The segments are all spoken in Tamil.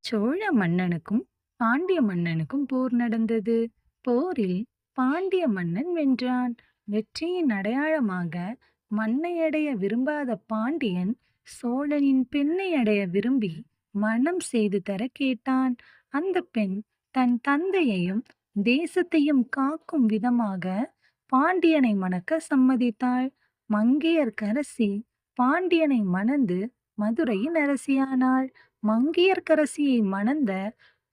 சோழ மன்னனுக்கும் பாண்டிய மன்னனுக்கும் போர் நடந்தது. போரில் பாண்டிய மன்னன் வென்றான். வெற்றியின் அடையாளமாக மண்ணை அடைய விரும்பாத பாண்டியன் சோழனின் பெண்ணை அடைய விரும்பி மணம் செய்து தர கேட்டான். அந்த பெண் தன் தந்தையையும் தேசத்தையும் காக்கும் விதமாக பாண்டியனை மணக்க சம்மதித்தாள். மங்கையர்க்கரசி பாண்டியனை மணந்து மதுரையின் அரசியானாள். மங்கையர்க்கரசியை மணந்த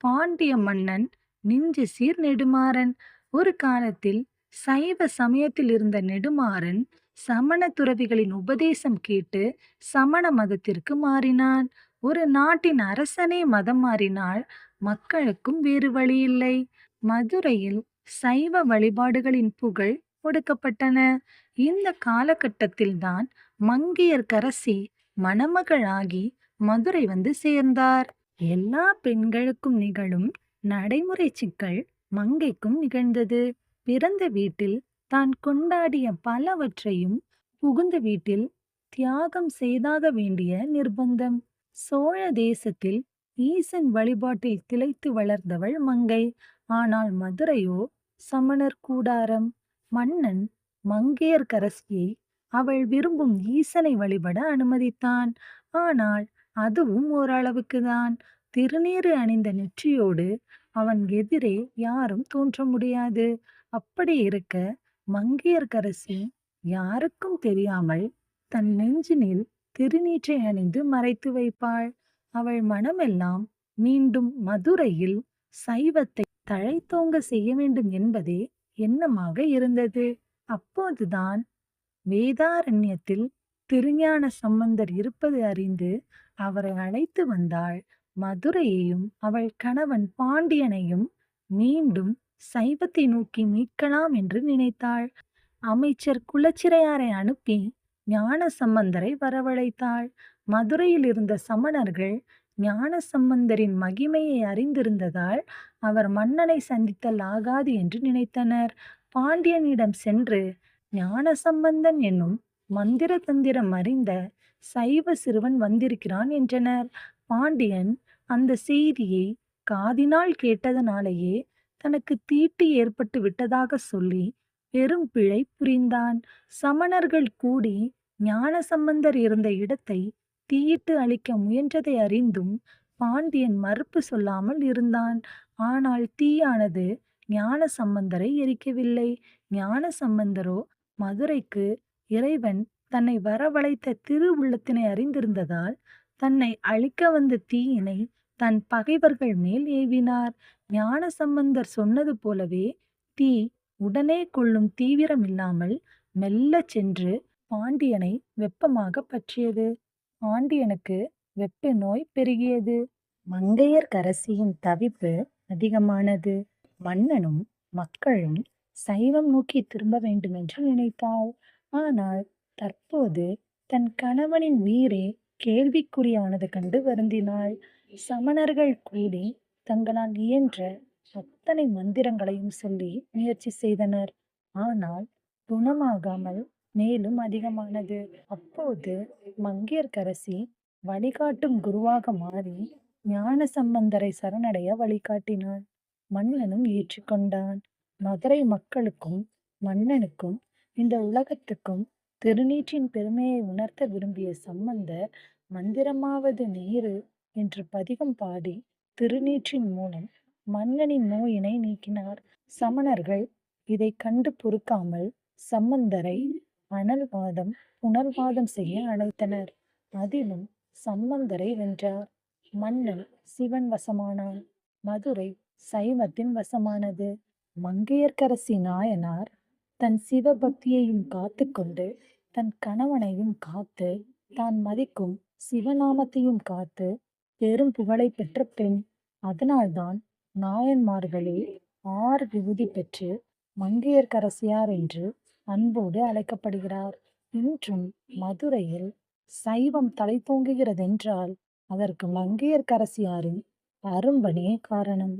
பாண்டிய மன்னன் நெஞ்சு சீர் நெடுமாறன். ஒரு காலத்தில் சைவ சமயத்தில் இருந்த நெடுமாறன் சமண துறவிகளின் உபதேசம் கேட்டு சமண மதத்திற்கு மாறினான். ஒரு நாட்டின் அரசனே மதம் மாறினால் மக்களுக்கும் வேறு வழியில்லை. மதுரையில் சைவ வழிபாடுகளின் புகழ் ஒடுக்கப்பட்டன. இந்த காலகட்டத்தில்தான் மங்கையர்க்கரசி மணமகளாகி மதுரை வந்து சேர்ந்தார். எல்லா பெண்களுக்கும் நிகழும் நடைமுறை சிக்கல் மங்கைக்கும் நிகழ்ந்தது. பிறந்த வீட்டில் தான் கொண்டாடிய பலவற்றையும் புகுந்த வீட்டில் தியாகம் செய்தாக வேண்டிய நிர்பந்தம். சோழ தேசத்தில் ஈசன் வழிபாட்டில் திளைத்து வளர்ந்தவள் மங்கை. ஆனால் மதுரையோ சமணர் கூடாரம். மன்னன் மங்கையர்க்கரசியை அவள் விரும்பும் ஈசனை வழிபட அனுமதித்தான். ஆனால் அதுவும் ஓரளவுக்குதான். திருநீறு அணிந்த நெற்றியோடு அவன் எதிரே யாரும் தோன்ற முடியாது. அப்படி இருக்க மங்கையர்க்கரசி யாருக்கும் தெரியாமல் தன் நெஞ்சினில் திருநீற்றை அணிந்து மறைத்து வைப்பாள். அவள் மனமெல்லாம் மீண்டும் மதுரையில் சைவத்தை தழைத்தோங்க செய்ய வேண்டும் என்பதே எண்ணமாக இருந்தது. அப்போதுதான் வேதாரண்யத்தில் திருஞான சம்பந்தர் இருப்பது அறிந்து அவரை அழைத்து வந்தாள். மதுரையையும் அவள் கணவன் பாண்டியனையும் மீண்டும் சைவத்தை நோக்கி மீட்கலாம் என்று நினைத்தாள். அமைச்சர் குலச்சிறையாரை அனுப்பி ஞான சம்பந்தரை வரவழைத்தாள். மதுரையில் இருந்த சமணர்கள் ஞான சம்பந்தரின் மகிமையை அறிந்திருந்ததால் அவர் மன்னனை சந்தித்தல் ஆகாது என்று நினைத்தனர். பாண்டியனிடம் சென்று ஞான சம்பந்தன் என்னும் மந்திர தந்திரம் அறிந்த சைவ சிறுவன் வந்திருக்கிறான் என்றனர். பாண்டியன் அந்த செய்தியை காதினால் கேட்டதனாலேயே தனக்கு தீட்டு ஏற்பட்டு விட்டதாக சொல்லி பெரும் பிழை புரிந்தான். சமணர்கள் கூடி ஞான சம்பந்தர் இருந்த இடத்தை தீயிட்டு அழிக்க முயன்றதை அறிந்தும் பாண்டியன் மறுப்பு சொல்லாமல் இருந்தான். ஆனால் தீயானது ஞான சம்பந்தரை எரிக்கவில்லை. ஞான சம்பந்தரோ மதுரைக்கு இறைவன் தன்னை வரவழைத்த திரு உள்ளத்தினை அறிந்திருந்ததால் தன்னை அழிக்க வந்த தீயினை தன் பகைவர்கள் மேல் ஏவினார். ஞான சம்பந்தர் சொன்னது போலவே தீ உடனே கொள்ளும் தீவிரம் இல்லாமல் மெல்ல சென்று பாண்டியனை வெப்பமாக பற்றியது. பாண்டியனுக்கு வெப்ப நோய் பெருகியது. மங்கையர்க்கரசியின் தவிப்பு அதிகமானது. மன்னனும் மக்களும் சைவம் நோக்கி திரும்ப வேண்டும் என்று நினைத்தாள். ஆனால் தற்போது தன் கணவனின் உயிரே கேள்விக்குறியானது கண்டு வருந்தினாள். சமணர்கள் கூடி தங்களால் இயன்ற அத்தனை மந்திரங்களையும் சொல்லி முயற்சி செய்தனர். ஆனால் குணமாகாமல் மேலும் அதிகமானது. அப்போது மங்கையர்க்கரசி வழிகாட்டும் குருவாக மாறி ஞான சம்பந்தரை சரணடைய வழிகாட்டினான். மன்னனும் ஏற்றுக்கொண்டான். மதுரை மக்களுக்கும் மன்னனுக்கும் இந்த உலகத்துக்கும் திருநீற்றின் பெருமையை உணர்த்த விரும்பிய சம்பந்தர் மந்திரமாவது நீரு என்று பதிகம் பாடி திருநீற்றின் மூலம் மன்னனின் நோயினை நீக்கினார். சமணர்கள் இதை கண்டு பொறுக்காமல் சம்பந்தரை அனல்வாதம் புனர்வாதம் செய்ய அழைத்தனர். அதிலும் சம்பந்தரை வென்றார். மன்னன் சிவன் வசமானான். மதுரை சைவத்தின் வசமானது. மங்கையர்க்கரசி நாயனார் தன் சிவபக்தியையும் காத்து கொண்டு தன் கணவனையும் காத்து தான் மதிக்கும் சிவநாமத்தையும் காத்து பெரும் புகழை பெற்ற பெண். அதனால்தான் நாயன்மார்களே 6 விபூதி பெற்று மங்கையர்க்கரசியார் என்று அன்போடு அழைக்கப்படுகிறார். இன்றும் மதுரையில் சைவம் தலைத்தோங்குகிறதென்றால் அதற்கு மங்கையர்க்கரசியாரின் அரும்பணியே காரணம்.